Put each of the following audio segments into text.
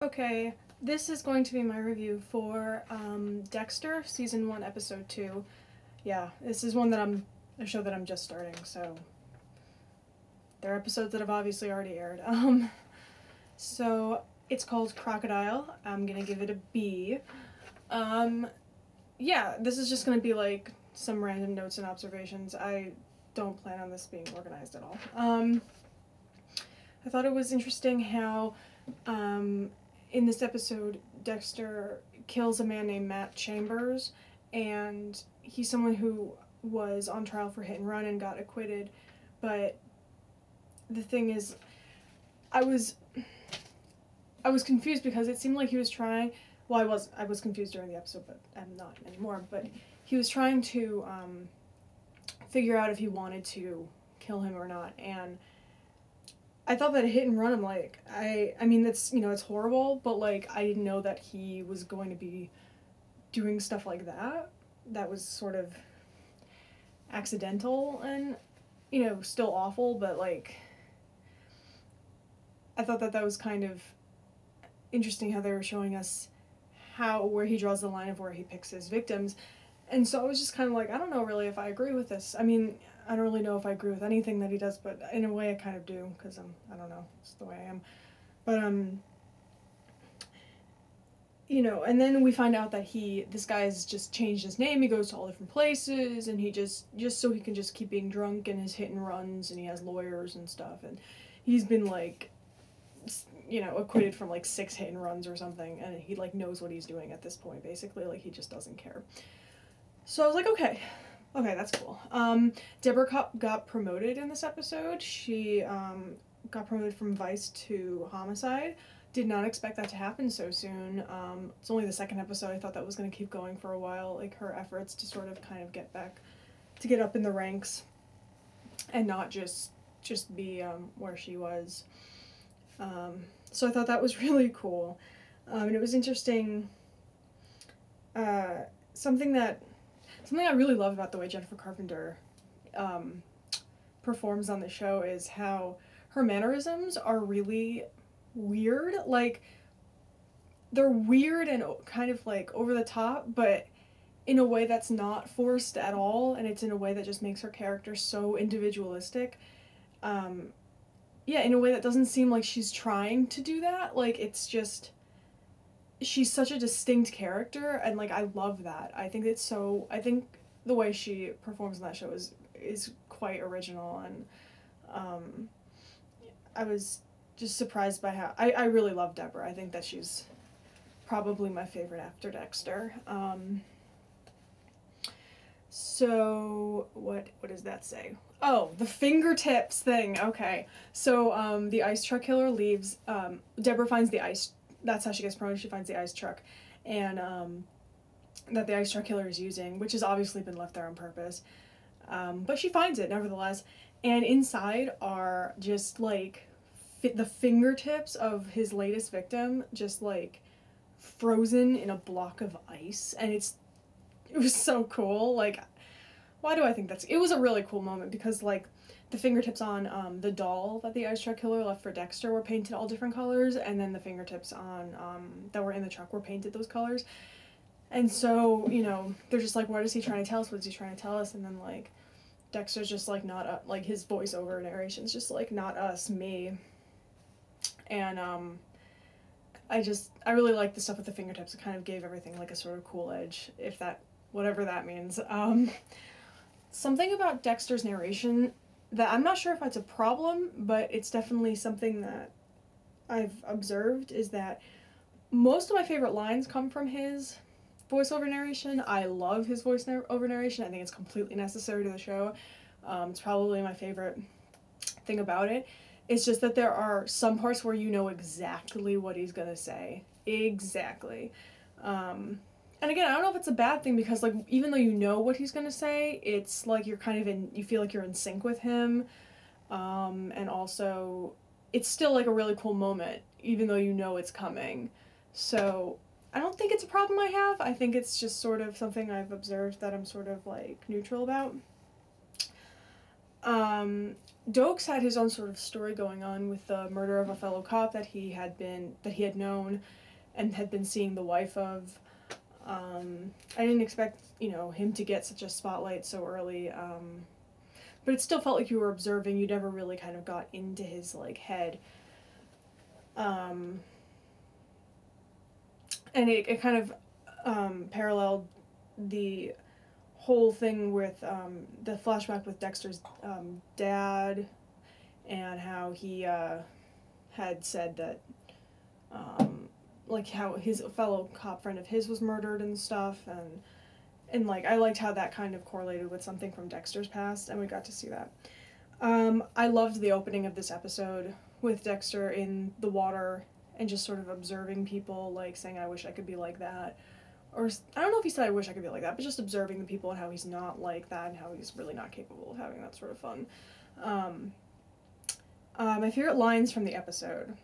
Okay, this is going to be my review for Dexter, Season 1, Episode 2. Yeah, this is a show that I'm just starting, so there are episodes that have obviously already aired. So it's called Crocodile. I'm gonna give it a B. Yeah, this is just gonna be like some random notes and observations. I don't plan on this being organized at all. I thought it was interesting how in this episode, Dexter kills a man named Matt Chambers, and he's someone who was on trial for hit and run and got acquitted. But the thing is, I was confused because it seemed like he was trying. Well, I was confused during the episode, but I'm not anymore. But he was trying to figure out if he wanted to kill him or not, and I thought that a hit and run, I'm like, I mean, that's, it's horrible, but, like, I didn't know that he was going to be doing stuff like that. That was sort of accidental and, still awful, but, like, I thought that was kind of interesting how they were showing us where he draws the line of where he picks his victims. And so I was just kind of like, I don't know really if I agree with this. I mean, I don't really know if I agree with anything that he does, but in a way I kind of do, because I don't know, it's the way I am. But, and then we find out that this guy has just changed his name, he goes to all different places, and he just so he can just keep being drunk and his hit and runs, and he has lawyers and stuff, and he's been, like, acquitted from, like, 6 hit and runs or something, and he, like, knows what he's doing at this point, basically, like, he just doesn't care. So I was like, okay, that's cool. Deborah got promoted in this episode. She got promoted from vice to homicide. Did not expect that to happen so soon. It's only the second episode. I thought that was going to keep going for a while, like her efforts to sort of kind of get up in the ranks and not just be where she was. So I thought that was really cool. And it was interesting. Something I really love about the way Jennifer Carpenter performs on the show is how her mannerisms are really weird. Like, they're weird and kind of, like, over the top, but in a way that's not forced at all, and it's in a way that just makes her character so individualistic. In a way that doesn't seem like she's trying to do that. Like, it's just, she's such a distinct character, and, like, I love that. I think the way she performs in that show is quite original, and I was just surprised by how I really love Deborah. I think that she's probably my favorite after Dexter. So what does that say? Oh, the fingertips thing. Okay. So the ice truck killer leaves. Deborah finds the ice. That's how she gets promoted. She finds the ice truck, and that the ice truck killer is using, which has obviously been left there on purpose. But she finds it nevertheless, and inside are just, like, the fingertips of his latest victim, just, like, frozen in a block of ice, and it was so cool. Like, why do I think it was a really cool moment, because, like, the fingertips on the doll that the ice truck killer left for Dexter were painted all different colors, and then the fingertips on that were in the truck were painted those colors. And so, they're just like, what is he trying to tell us? What is he trying to tell us? And then, like, Dexter's just like, not like, his voiceover narration's just like, not us, me. And I really like the stuff with the fingertips. It kind of gave everything, like, a sort of cool edge, whatever that means. Something about Dexter's narration that I'm not sure if that's a problem, but it's definitely something that I've observed, is that most of my favorite lines come from his voiceover narration. I love his voiceover narration. I think it's completely necessary to the show. It's probably my favorite thing about it. It's just that there are some parts where you know exactly what he's gonna say. Exactly. And again, I don't know if it's a bad thing, because, like, even though you know what he's gonna say, it's like you're kind of you feel like you're in sync with him. And also, it's still, like, a really cool moment, even though you know it's coming. So I don't think it's a problem I have. I think it's just sort of something I've observed that I'm sort of, like, neutral about. Dokes had his own sort of story going on with the murder of a fellow cop that he had known and had been seeing the wife of. I didn't expect, him to get such a spotlight so early, but it still felt like you were observing. You never really kind of got into his, head. And it kind of paralleled the whole thing with the flashback with Dexter's dad, and how he had said that how his fellow cop friend of his was murdered and stuff, and I liked how that kind of correlated with something from Dexter's past, and we got to see that. I loved the opening of this episode with Dexter in the water and just sort of observing people, saying, I wish I could be like that. Or, I don't know if he said I wish I could be like that, but just observing the people and how he's not like that and how he's really not capable of having that sort of fun. My favorite lines from the episode.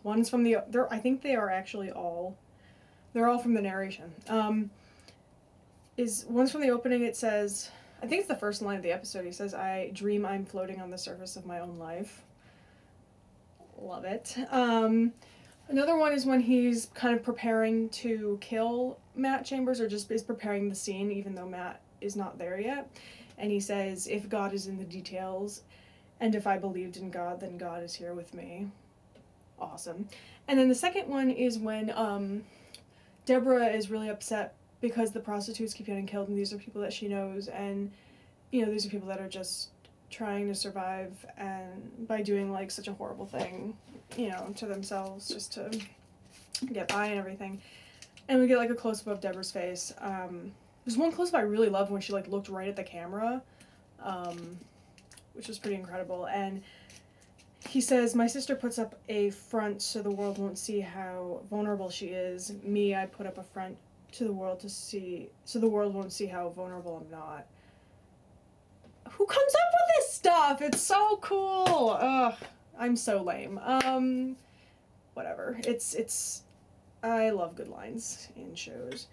One's from I think they are actually they're all from the narration. One's from the opening. It says, I think it's the first line of the episode. He says, I dream I'm floating on the surface of my own life. Love it. Another one is when he's kind of preparing to kill Matt Chambers, or just is preparing the scene, even though Matt is not there yet. And he says, if God is in the details, and if I believed in God, then God is here with me. Awesome. And then the second one is when Deborah is really upset because the prostitutes keep getting killed, and these are people that she knows, and, these are people that are just trying to survive, and by doing, such a horrible thing, to themselves, just to get by and everything. And we get, a close-up of Deborah's face. There's one close-up I really loved when she, looked right at the camera, which was pretty incredible, and he says, my sister puts up a front so the world won't see how vulnerable she is. Me, I put up a front to the world so the world won't see how vulnerable I'm not. Who comes up with this stuff? It's so cool. Ugh, I'm so lame. Whatever. I love good lines in shows.